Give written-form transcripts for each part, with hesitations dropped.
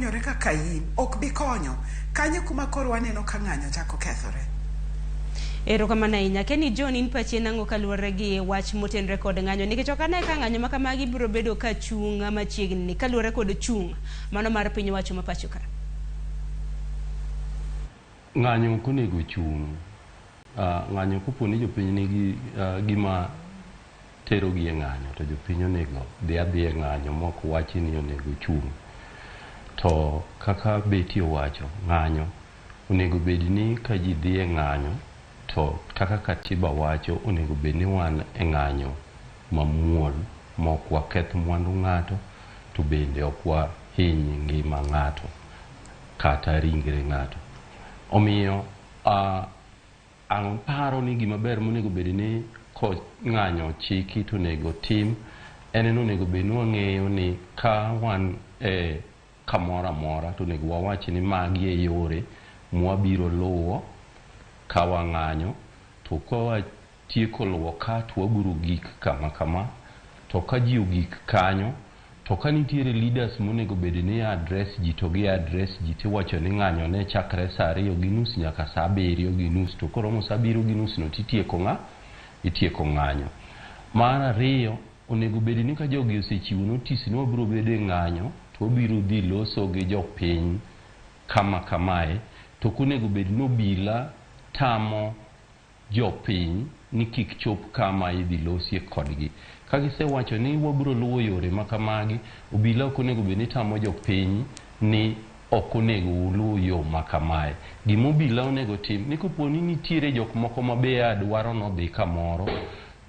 ofwenyore kaka in ok bi konyo kanyo kuma koro waneno ka ng'anyo chako kethore. Erokamano ahinya. Kenny John, in pachi nang'o kaluwore gi wach motenre kod ng'anyo nikech ok ane ka ng'anyo ma kamagi biro bedo ka chung' machiegni kaluwore kod chung' mano mar piny wacho ma pacho ka? Ng'anyo konego chung', ng'anyo kopo ni jopiny nigi gima tero gi e ng'anyo to jopiny onego dhi adhiya ng'anyo mok wachi ni onego chung'. To kaka Betty owacho, ng'anyo onego bed ni ka ji dhi e ng'anyo to kaka katiba wacho onego bed ni wan e ng'anyo mamuol mok waketh mwandu ng'ato to bende ok wahiny ngima ng'ato kata ringre ng'ato. Omiyo paro ni gima ber monego bed ni ko ng'anyo chiki to onego tim en ni onego bed ni wang'eyo ni ka wan kamoro amora to onego wawach ni magi e yore mwabiro luwo ka wang'anyo, to ka watieko luwo ka to waguro gik kama kama, to ka ji ogik kanyo to ka nitiere leaders monego bed ni address ji to gi address ji tiwacho ni ng'anyo ne chakre saa 2:30 nyaka saa 7:30 to koromo saa 7:30 no itieko ng'anyo. Mar ariyo, onego bed ni ka jogi osechiwo notice ni wabiro bedo e ng'anyo to wabiro dhi loso gi jopiny kama kamae, to konego bed ni obila tamo jopiny ni kik chop kama idhi losie kodgi. Ka gisewacho ni wabiro luwo yore makamagi, obila ok onego bed ni tamo jopiny ni ok onego uluw yo makamae. Gima obila onego tim ni kopo ni nitiere jok moko ma be dwaro nodhi kamoro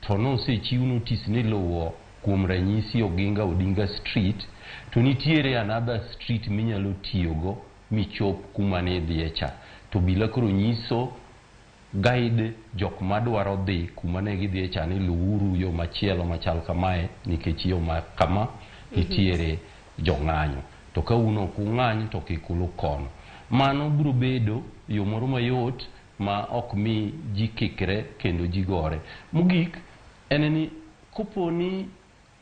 to nosechiw notice ni luwo kuom ranyisi Oginga Odinga Street, to nitiere another street minyalo tiyogo michop kuma ne idhiye cha, to obila koro nyiso guide jok madwaro dhi kuma ne gidhiye cha ni luwuru yo machielo machal kamae nikech yo kama nitiere jong'anyo, to ka uno kung'any to kik ulu kono. Mano biro bedo yo moro mayot ma ok mi ji kikre kendo ji gore. Mogik en ni kopo ni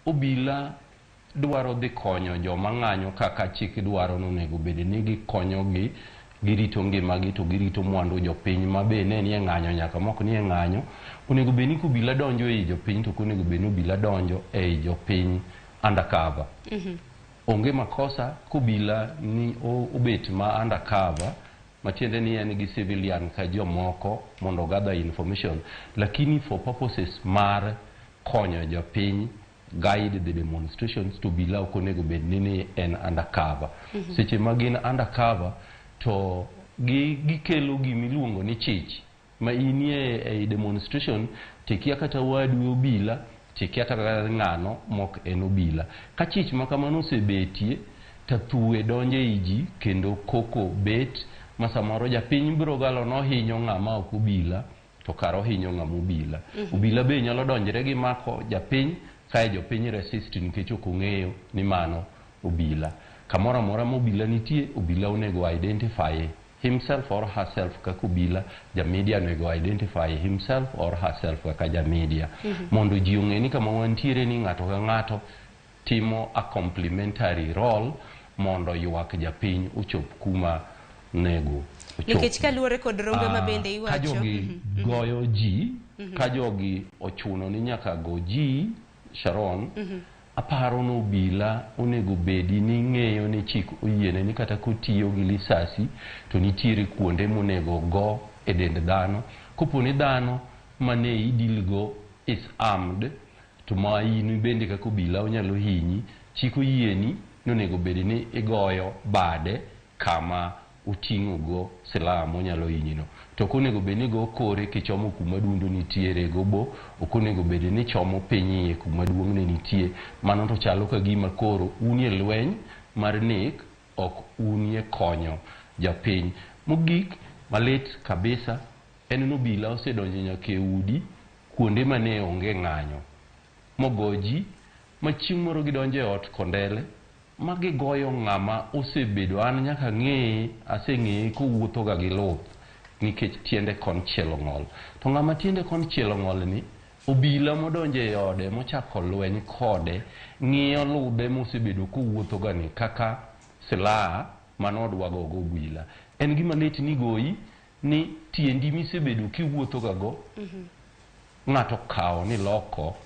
obila dwaro dhi konyo joma ng'anyo kaka chik dwaro, onego bed ni gikonyogi, girito ngimagi to girito mwandu jopiny ma be ne nie ng'anyo nyaka mok nie ng'anyo. Onego bed ni obila donjo ei jopiny to onego bed ni obila donjo ei jopiny undercover. Onge makosa kobila ni obet ma undercover, matiende ni en gi civilian ka jomoko mondo gather information, lakini for purposes mar konyo jopiny, guide the demonstrations, to obila ok onego bed ni en undercover. Seche ma gin undercover to gikelo gimiluongo ni chich ma inie ei demonstration tekia kata wadu obila, tekia kata ng'ano mok en obila. Ka chich makamano osebetie to thuwe donjo ei ji kendo koko bet ma samoro japiny biro galo nohinyo ng'ama ok obila to karo hinyo ng'ama obila. Obila be nyalo donjre gi mako japiny kae jopiny resist nikech ok ong'eyo ni mano obila. Kamoro amora ma obila nitie, obila onego identify himself or herself kaka obila, jamedia onego identify himself or herself kaka jamedia, mondo ji ong'e ni kama wantiere ni ng'ato ka ng'ato timo a complementary role mondo ywak japiny ochop kuma nego ochop. Nikech kaluwore kod rombe ma bende iwacho ka jogi goyo ji, ka jogi ochuno ni nyaka go ji, Sharon, aparo no obila onego bedi ni ng'eyo ni chik oyiene ni kata kotiyo gi lisasi to nitiere kuonde monego go e dend dhano. Kopo ni dhano mane idilgo is armed to ma in bende kaka obila onyalo hinyi, chik oyieni ni onego bedi ni igoyo bade kama uting'o go silaha monyalo hinyino. To konego bed ni go kore kichomo kuma dundu nitiere go bo, okonego bed ni chomo pinyi kuma duong' ne nitie. Mano to chalo ka gima koro unie lweny mar nek, ok unie konyo japiny. Mogik malit kabisa en no obila osedonjo nyaka e udi kuonde mane onge ng'anyo mogoji, ma chieng' moro gidonjo e ot Kondele ma gigoyo ng'ama osebedo an nyaka aseng'eye kowuotho ga gi luth nikech tiende konchiel ong'ol. To ng'ama tiende konchiel ong'ol ni, obila modonjo e ode mochako lweny kode ng'iyo ludhe mosebedo kowuotho ga ni kaka silaha manodwa go obila. En gima lit ni goyi ni tiendi misebedo kiwuotho gago ng'ato kawo ni loko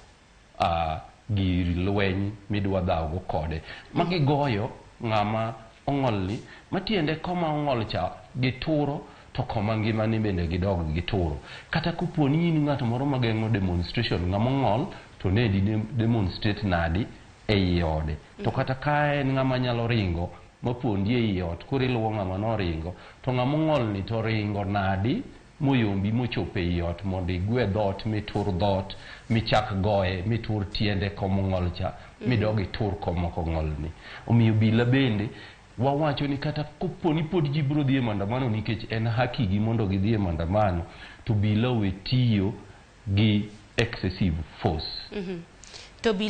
gir lweny midwa dhago kode magigoyo ng'ama ong'olni matiende koma ong'ol cha gituro to koma ngimani bende gidog gituro. Kata koponi in ng'ato moro mageng'o demonstration ng'ama ong'ol to ne di demonstrate nadi ei ode. To kata ka en ng'ama nyalo ringo mapondi ei ot koro iluwo ng'ama noringo to ng'ama ong'olni to ringo nadi moyombi mochopo ei ot mondo igwe dhot mitur dhot michak goye mitur tiende komong'ol cha midog itur komokong'olni. Omiyo bila bende wawacho ni kata koponi pod ji biro dhi e maandamano nikech en haki gi mondo gidhi e maandamano to bila we tiyo gi excessive force. To